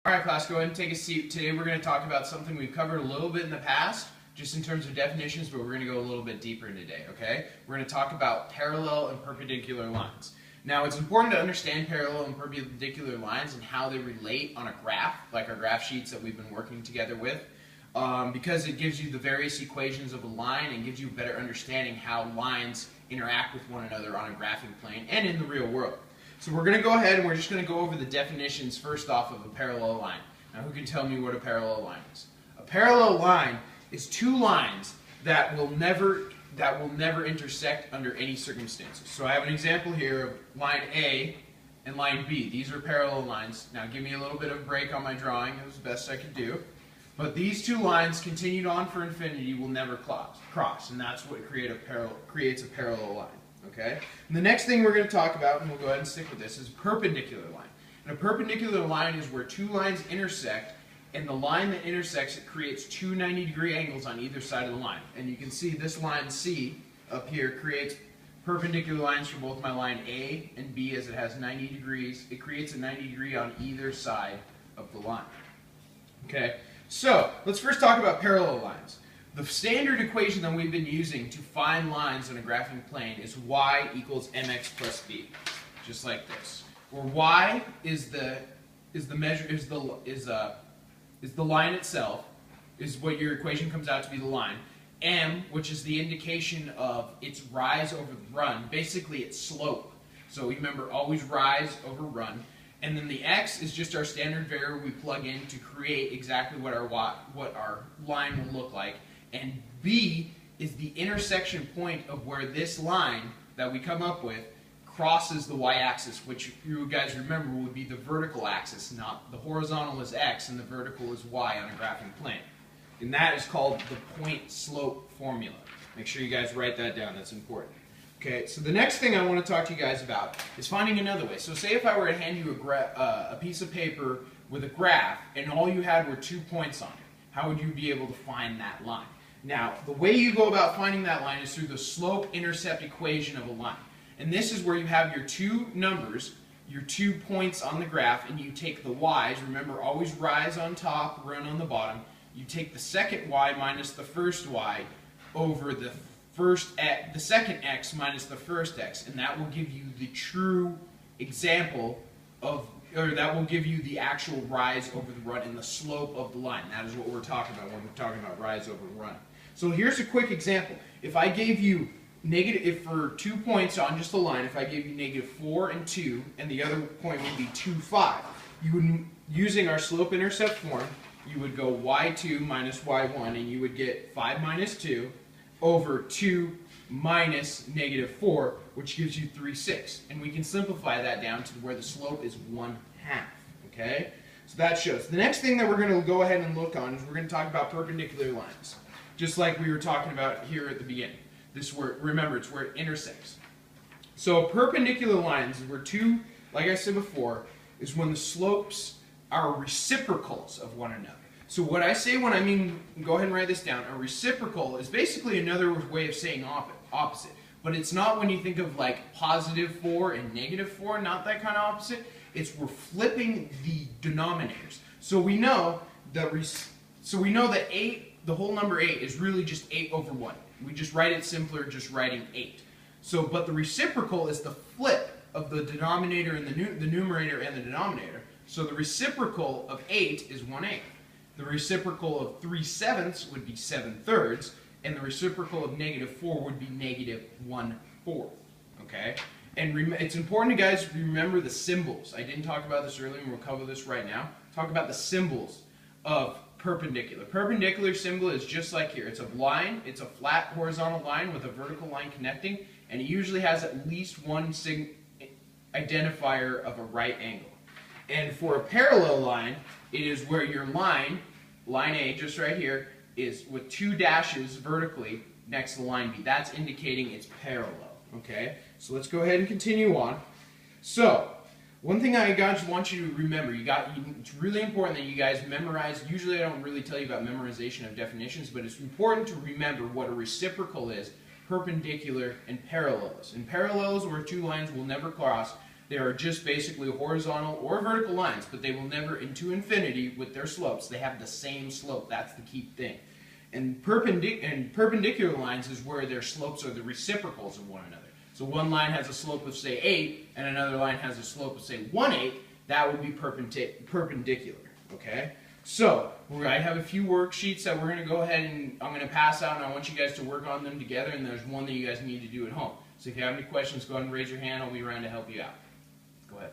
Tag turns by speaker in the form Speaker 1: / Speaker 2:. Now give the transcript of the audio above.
Speaker 1: Alright class, go ahead and take a seat. Today we're going to talk about something we've covered a little bit in the past, just in terms of definitions, but we're going to go a little bit deeper today, okay? We're going to talk about parallel and perpendicular lines. Now it's important to understand parallel and perpendicular lines and how they relate on a graph, like our graph sheets that we've been working together with, because it gives you the various equations of a line and gives you a better understanding how lines interact with one another on a graphing plane and in the real world. So we're going to go ahead and we're just going to go over the definitions first off of a parallel line. Now who can tell me what a parallel line is? A parallel line is two lines that will never intersect under any circumstances. So I have an example here of line A and line B. These are parallel lines. Now give me a little bit of a break on my drawing. It was the best I could do. But these two lines continued on for infinity will never cross, and that's what creates a parallel line. Okay? And the next thing we're going to talk about, and we'll go ahead and stick with this, is perpendicular line. And a perpendicular line is where two lines intersect, and the line that intersects, it creates two 90-degree angles on either side of the line. And you can see this line C up here creates perpendicular lines for both my line A and B, as it has 90 degrees. It creates a 90 degree on either side of the line. Okay? So, let's first talk about parallel lines. The standard equation that we've been using to find lines on a graphing plane is y equals mx plus b, just like this. Where y is the line itself, is what your equation comes out to be the line. M, which is the indication of its rise over the run, basically its slope. So remember, always rise over run. And then the x is just our standard variable we plug in to create exactly what our line will look like. And b is the intersection point of where this line that we come up with crosses the y-axis, which you guys remember would be the vertical axis, not the horizontal is x and the vertical is y on a graphing plane. And that is called the point slope formula. Make sure you guys write that down, that's important. Okay, so the next thing I want to talk to you guys about is finding another way. So say if I were to hand you a piece of paper with a graph and all you had were 2 points on it, how would you be able to find that line? Now, the way you go about finding that line is through the slope-intercept equation of a line. And this is where you have your two numbers, your 2 points on the graph, and you take the y's. Remember, always rise on top, run on the bottom. You take the second y minus the first y over the second x minus the first x, and that will give you the true example of, or that will give you the actual rise over the run and the slope of the line. That is what we're talking about when we're talking about rise over run. So here's a quick example. If I gave you if for 2 points on just a line, if I gave you -4 and 2, and the other point would be 2, 5, you would, using our slope-intercept form, you would go y2 minus y1, and you would get 5 minus 2 over 2 minus -4, which gives you 3, 6. And we can simplify that down to where the slope is 1/2. Okay? So that shows. The next thing that we're going to go ahead and look on is we're going to talk about perpendicular lines. Just like we were talking about here at the beginning. This word, remember, it's where it intersects. So perpendicular lines is where two, like I said before, is when the slopes are reciprocals of one another. So what I say when I mean, go ahead and write this down, a reciprocal is basically another way of saying opposite. But it's not when you think of like +4 and -4, not that kind of opposite. It's we're flipping the denominators. So we know that the whole number 8 is really just 8 over 1. We just write it simpler, just writing 8. So, but the reciprocal is the flip of the denominator and the numerator and the denominator. So the reciprocal of 8 is 1/8. The reciprocal of 3/7 would be 7/3, and the reciprocal of -4 would be -1/4. Okay? And it's important, guys, to remember the symbols. I didn't talk about this earlier, and we'll cover this right now. Talk about the symbols of perpendicular. Perpendicular symbol is just like here. It's a line, it's a flat horizontal line with a vertical line connecting, and it usually has at least one identifier of a right angle. And for a parallel line, it is where your line A, just right here, is with 2 dashes vertically next to line B. That's indicating it's parallel. Okay? So let's go ahead and continue on. So, one thing I guys want you to remember, it's really important that you guys memorize. Usually I don't really tell you about memorization of definitions, but it's important to remember what a reciprocal is, perpendicular, and parallels. And parallels where two lines will never cross. They are just basically horizontal or vertical lines, but they will never into infinity with their slopes. They have the same slope. That's the key thing. And perpendicular lines is where their slopes are the reciprocals of one another. So one line has a slope of, say, 8, and another line has a slope of, say, 1/8. That would be perpendicular, okay? So, I have a few worksheets that we're going to go ahead and I'm going to pass out, and I want you guys to work on them together, and there's one that you guys need to do at home. So if you have any questions, go ahead and raise your hand. I'll be around to help you out. Go ahead.